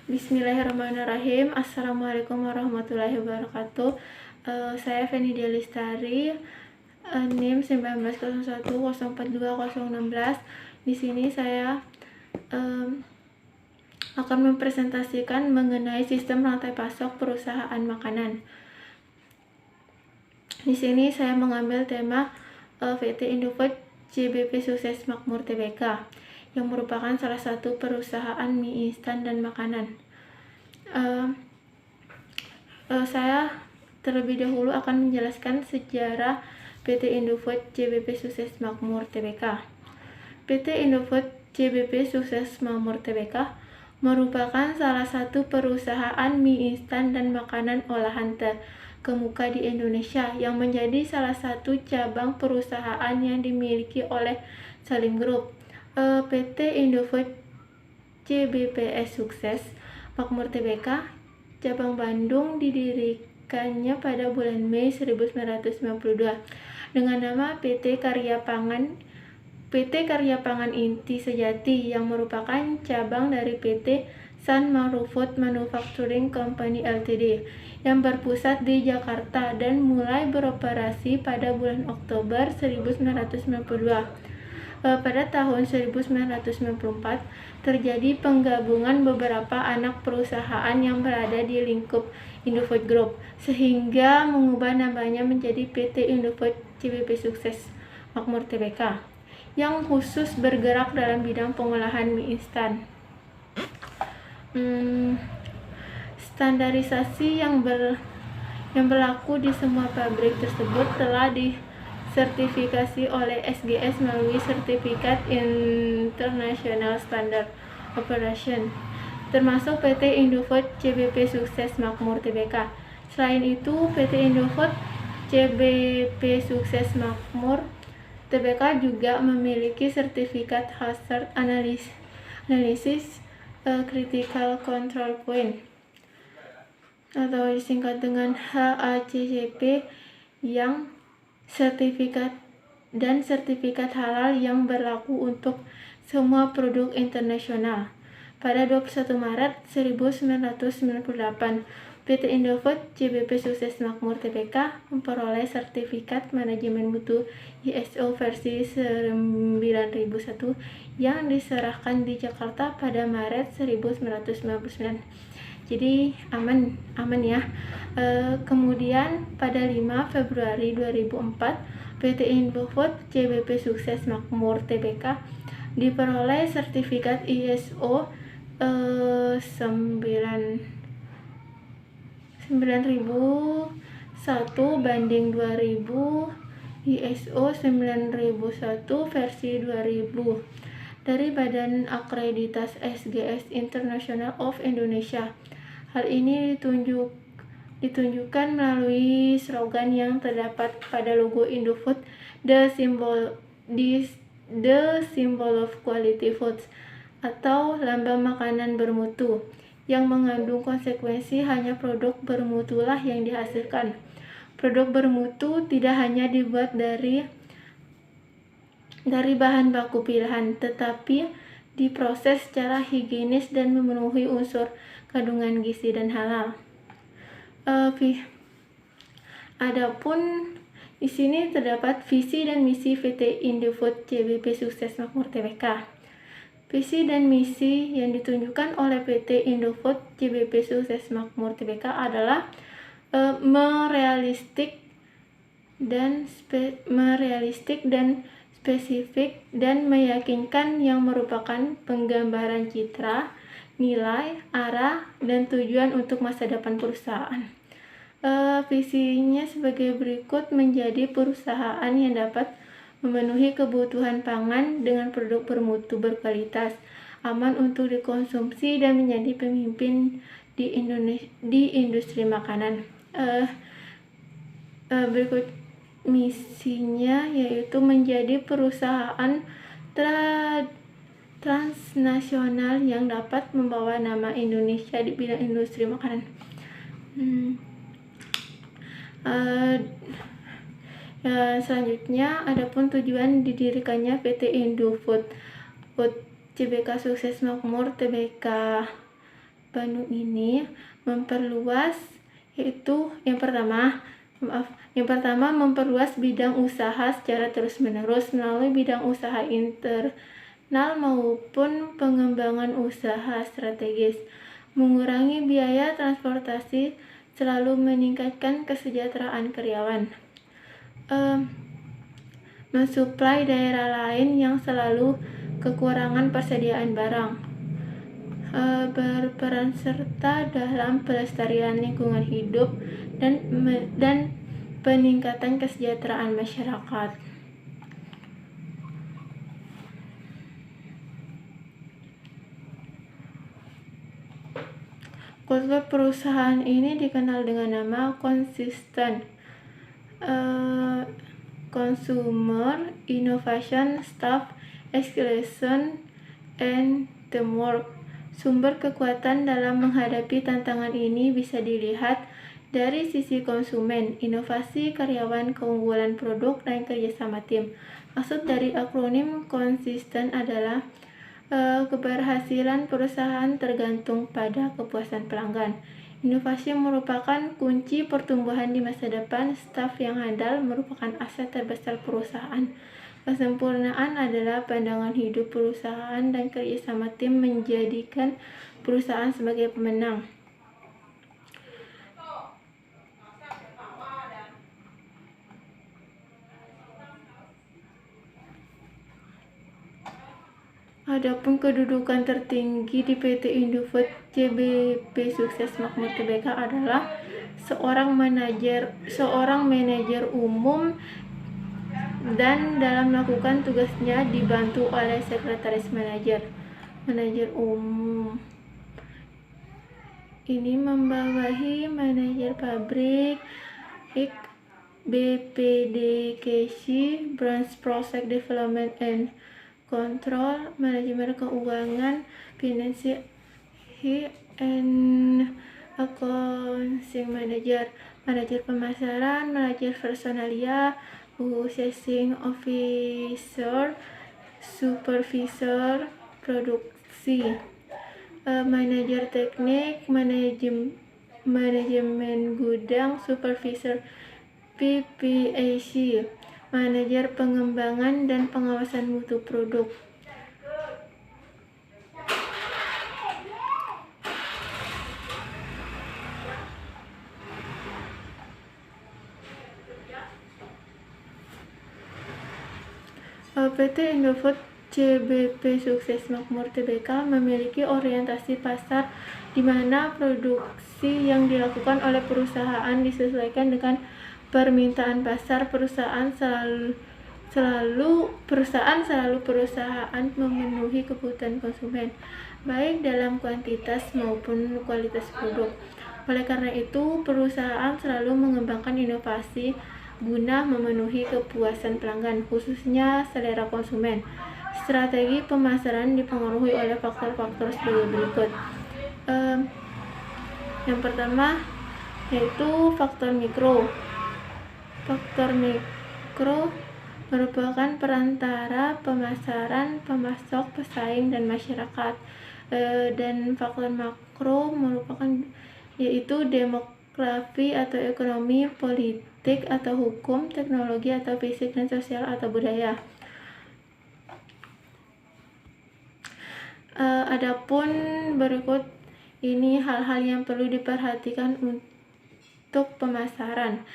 Bismillahirrahmanirrahim. Assalamualaikum warahmatullahi wabarakatuh. Saya Feni Delistari, NIM 1901042016. Di sini saya akan mempresentasikan mengenai sistem rantai pasok perusahaan makanan. Di sini saya mengambil tema PT Indofood CBP Sukses Makmur Tbk, yang merupakan salah satu perusahaan mie instan dan makanan. Saya terlebih dahulu akan menjelaskan sejarah PT Indofood CBP Sukses Makmur Tbk. PT Indofood CBP Sukses Makmur Tbk merupakan salah satu perusahaan mie instan dan makanan olahan terkemuka di Indonesia yang menjadi salah satu cabang perusahaan yang dimiliki oleh Salim Group. PT Indofood CBPS Sukses Makmur Tbk cabang Bandung didirikannya pada bulan Mei 1992 dengan nama PT Karya Pangan Inti Sejati, yang merupakan cabang dari PT Sun Marufood Manufacturing Company Ltd yang berpusat di Jakarta dan mulai beroperasi pada bulan Oktober 1992. Pada tahun 1994 terjadi penggabungan beberapa anak perusahaan yang berada di lingkup Indofood Group, sehingga mengubah namanya menjadi PT Indofood CBP Sukses Makmur Tbk yang khusus bergerak dalam bidang pengolahan mie instan. Standarisasi yang berlaku di semua pabrik tersebut telah disertifikasi oleh SGS melalui Sertifikat International Standard Operation, termasuk PT Indofood CBP Sukses Makmur Tbk. Selain itu, PT Indofood CBP Sukses Makmur Tbk juga memiliki sertifikat Hazard Analysis Critical Control Point atau disingkat dengan HACCP, yang sertifikat halal yang berlaku untuk semua produk internasional. Pada 21 Maret 1998, PT Indofood CBP Sukses Makmur Tbk memperoleh sertifikat manajemen mutu ISO versi 9001 yang diserahkan di Jakarta pada Maret 1999. Jadi aman ya. Kemudian pada 5 Februari 2004, PT Indofood CBP Sukses Makmur Tbk diperoleh sertifikat ISO 9001/2000 ISO 9001 versi 2000 dari Badan Akreditasi SGS International of Indonesia. Hal ini ditunjukkan melalui slogan yang terdapat pada logo Indofood, the symbol of quality foods, atau lambang makanan bermutu, yang mengandung konsekuensi hanya produk bermutulah yang dihasilkan. Produk bermutu tidak hanya dibuat dari bahan baku pilihan, tetapi diproses secara higienis dan memenuhi unsur kandungan gizi dan halal. Adapun di sini terdapat visi dan misi PT Indofood CBP Sukses Makmur Tbk. Visi dan misi yang ditunjukkan oleh PT Indofood CBP Sukses Makmur Tbk adalah merealistik dan spesifik dan meyakinkan, yang merupakan penggambaran citra, nilai, arah, dan tujuan untuk masa depan perusahaan. Visinya sebagai berikut: menjadi perusahaan yang dapat memenuhi kebutuhan pangan dengan produk bermutu, berkualitas, aman untuk dikonsumsi, dan menjadi pemimpin di industri makanan. Berikut misinya, yaitu menjadi perusahaan transnasional yang dapat membawa nama Indonesia di bidang industri makanan. Selanjutnya, adapun tujuan didirikannya PT Indofood CBK Sukses Makmur Tbk. Bandung ini memperluas, yaitu yang pertama memperluas bidang usaha secara terus-menerus melalui bidang usaha internal maupun pengembangan usaha strategis, mengurangi biaya transportasi, selalu meningkatkan kesejahteraan karyawan, mensuplai daerah lain yang selalu kekurangan persediaan barang, berperan serta dalam pelestarian lingkungan hidup dan peningkatan kesejahteraan masyarakat. Kultur perusahaan ini dikenal dengan nama konsisten, consumer, innovation, staff, excellence, and teamwork. Sumber kekuatan dalam menghadapi tantangan ini bisa dilihat dari sisi konsumen, inovasi, karyawan, keunggulan produk, dan kerjasama tim. Maksud dari akronim konsisten adalah keberhasilan perusahaan tergantung pada kepuasan pelanggan. Inovasi merupakan kunci pertumbuhan di masa depan. Staf yang handal merupakan aset terbesar perusahaan. Kesempurnaan adalah pandangan hidup perusahaan dan kerjasama tim menjadikan perusahaan sebagai pemenang. Adapun kedudukan tertinggi di PT Indofood JBP Sukses Makmur Tbk adalah seorang manajer umum, dan dalam melakukan tugasnya dibantu oleh sekretaris manajer umum. Ini membawahi manajer pabrik, BPDKC, Branch Process Development and Control, manajemen keuangan, finance and accounting manager, manajer pemasaran, manajer personalia, purchasing officer, supervisor produksi, manajer teknik, manajemen gudang, supervisor PPAC, manajer pengembangan dan pengawasan mutu produk. PT Indofood JBP Sukses Makmur Tbk memiliki orientasi pasar di mana produksi yang dilakukan oleh perusahaan disesuaikan dengan permintaan pasar. Perusahaan memenuhi kebutuhan konsumen, baik dalam kuantitas maupun kualitas produk. Oleh karena itu, perusahaan selalu mengembangkan inovasi guna memenuhi kepuasan pelanggan, khususnya selera konsumen. Strategi pemasaran dipengaruhi oleh faktor-faktor sebagai berikut. Yang pertama yaitu faktor mikro. Faktor mikro merupakan perantara pemasaran, pemasok, pesaing, dan masyarakat. Dan faktor makro merupakan yaitu demografi atau ekonomi, politik atau hukum, teknologi atau fisik dan sosial atau budaya. Adapun berikut ini hal-hal yang perlu diperhatikan untuk pemasaran.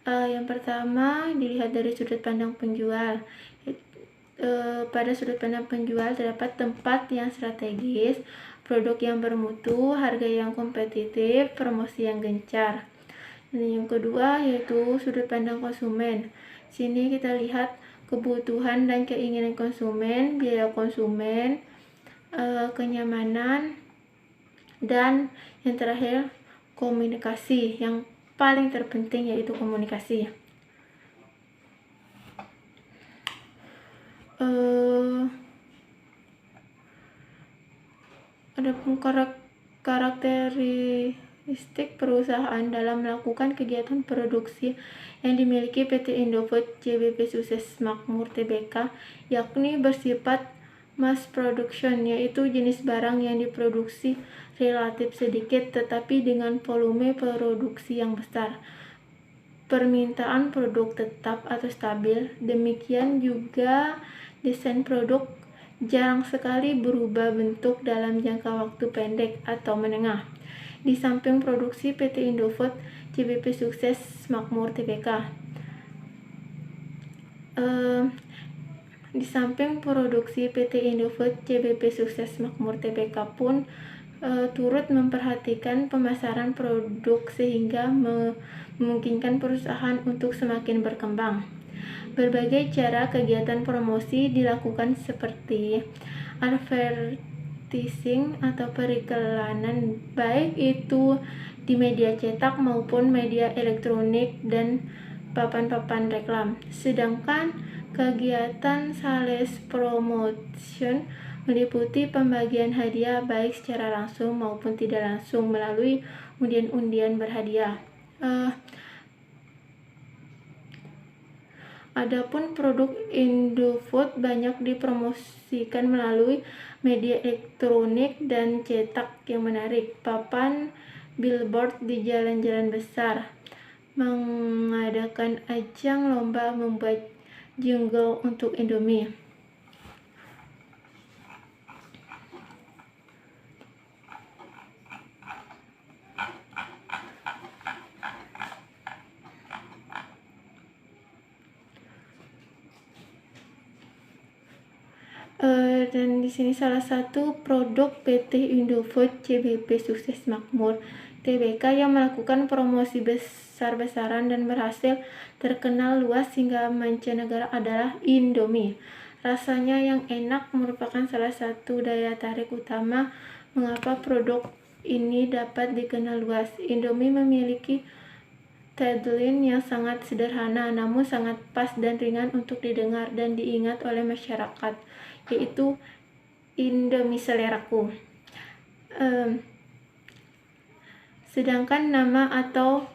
Yang pertama, dilihat dari sudut pandang penjual. Pada sudut pandang penjual terdapat tempat yang strategis, produk yang bermutu, harga yang kompetitif, promosi yang gencar. Dan yang kedua yaitu sudut pandang konsumen. Sini kita lihat kebutuhan dan keinginan konsumen, biaya konsumen, kenyamanan, dan yang terakhir komunikasi. Yang paling terpenting yaitu komunikasi. Adapun karakteristik perusahaan dalam melakukan kegiatan produksi yang dimiliki PT Indofood JBP Sukses Makmur Tbk, yakni bersifat mass production, yaitu jenis barang yang diproduksi relatif sedikit tetapi dengan volume produksi yang besar. Permintaan produk tetap atau stabil, demikian juga desain produk jarang sekali berubah bentuk dalam jangka waktu pendek atau menengah. Di samping produksi PT Indofood JBP Sukses Makmur Tbk, di samping produksi PT Indofood JBP Sukses Makmur Tbk pun turut memperhatikan pemasaran produk sehingga memungkinkan perusahaan untuk semakin berkembang. Berbagai cara kegiatan promosi dilakukan seperti advertising atau periklanan, baik itu di media cetak maupun media elektronik dan papan-papan reklam. Sedangkan kegiatan sales promotion meliputi pembagian hadiah baik secara langsung maupun tidak langsung melalui undian-undian berhadiah. Adapun produk Indofood banyak dipromosikan melalui media elektronik dan cetak yang menarik. Papan billboard di jalan-jalan besar, mengadakan ajang lomba membuat jingle untuk Indomie. Dan di sini salah satu produk PT Indofood JBP Sukses Makmur Tbk yang melakukan promosi besar-besaran dan berhasil terkenal luas hingga mancanegara adalah Indomie. Rasanya yang enak merupakan salah satu daya tarik utama mengapa produk ini dapat dikenal luas. Indomie memiliki tagline yang sangat sederhana namun sangat pas dan ringan untuk didengar dan diingat oleh masyarakat, yaitu Indomie seleraku. Sedangkan nama atau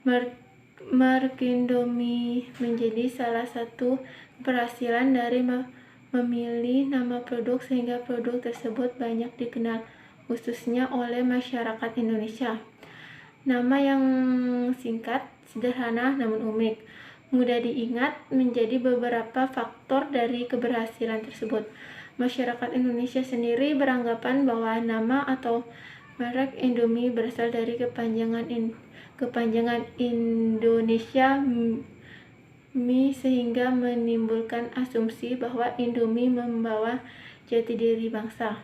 merek Indomie menjadi salah satu keberhasilan dari memilih nama produk sehingga produk tersebut banyak dikenal khususnya oleh masyarakat Indonesia. Nama yang singkat, sederhana namun unik, mudah diingat menjadi beberapa faktor dari keberhasilan tersebut. Masyarakat Indonesia sendiri beranggapan bahwa nama atau merek Indomie berasal dari kepanjangan Indonesia mie sehingga menimbulkan asumsi bahwa Indomie membawa jati diri bangsa.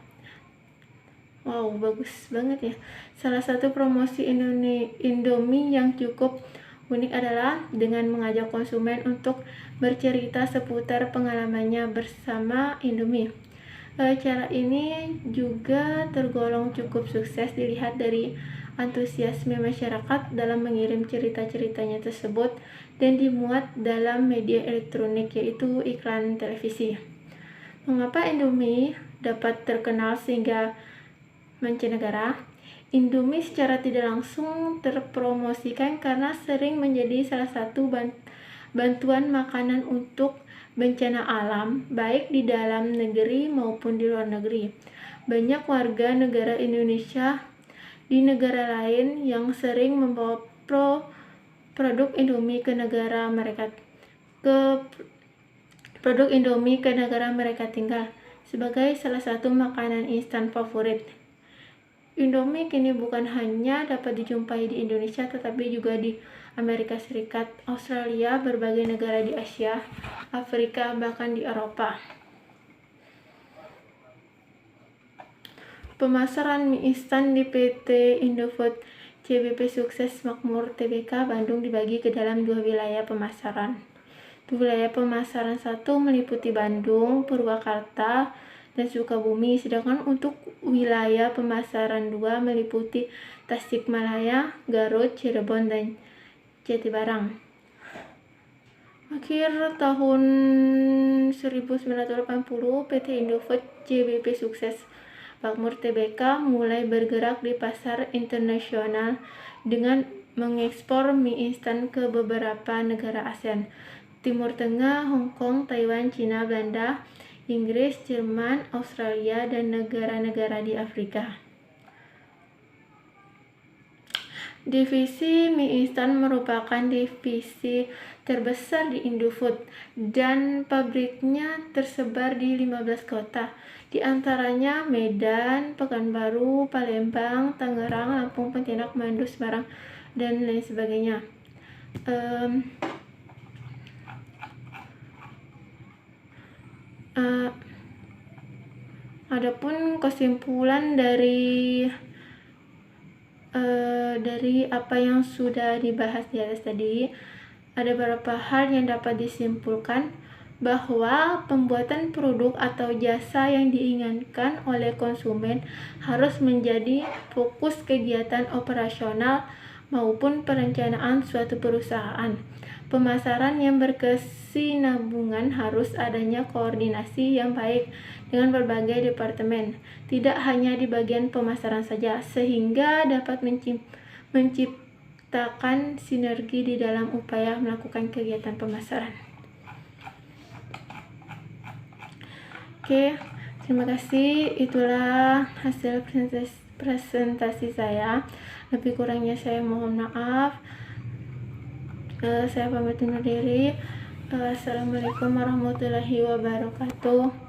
Wow, bagus banget ya. Salah satu promosi Indomie yang cukup unik adalah dengan mengajak konsumen untuk bercerita seputar pengalamannya bersama Indomie. Cara ini juga tergolong cukup sukses dilihat dari antusiasme masyarakat dalam mengirim cerita-ceritanya tersebut dan dimuat dalam media elektronik yaitu iklan televisi. Mengapa Indomie dapat terkenal sehingga mancanegara? Indomie secara tidak langsung terpromosikan karena sering menjadi salah satu bantuan makanan untuk bencana alam, baik di dalam negeri maupun di luar negeri. Banyak warga negara Indonesia di negara lain yang sering membawa produk Indomie ke negara mereka tinggal sebagai salah satu makanan instan favorit. Indomie kini bukan hanya dapat dijumpai di Indonesia tetapi juga di Amerika Serikat, Australia, berbagai negara di Asia, Afrika, bahkan di Eropa. Pemasaran mie instan di PT Indofood JBP Sukses Makmur Tbk Bandung dibagi ke dalam dua wilayah pemasaran. Wilayah pemasaran satu meliputi Bandung, Purwakarta, dan Sukabumi, sedangkan untuk wilayah pemasaran 2 meliputi Tasikmalaya, Garut, Cirebon, dan Jatibarang. Akhir tahun 1980, PT Indofood JBP Sukses Makmur Tbk mulai bergerak di pasar internasional dengan mengekspor mie instan ke beberapa negara ASEAN, Timur Tengah, Hong Kong, Taiwan, Cina, Belanda, Inggris, Jerman, Australia, dan negara-negara di Afrika. Divisi mie instan merupakan divisi terbesar di Indofood dan pabriknya tersebar di 15 kota, di antaranya Medan, Pekanbaru, Palembang, Tangerang, Lampung, Pontianak, Manado, Semarang, dan lain sebagainya. Adapun kesimpulan dari apa yang sudah dibahas di atas tadi, ada beberapa hal yang dapat disimpulkan bahwa pembuatan produk atau jasa yang diinginkan oleh konsumen harus menjadi fokus kegiatan operasional maupun perencanaan suatu perusahaan. Pemasaran yang berkesinambungan harus adanya koordinasi yang baik dengan berbagai departemen, tidak hanya di bagian pemasaran saja, sehingga dapat menciptakan sinergi di dalam upaya melakukan kegiatan pemasaran. Oke, terima kasih. Itulah hasil presentasi saya. Lebih kurangnya saya mohon maaf. Saya pamit undur diri. Assalamualaikum warahmatullahi wabarakatuh.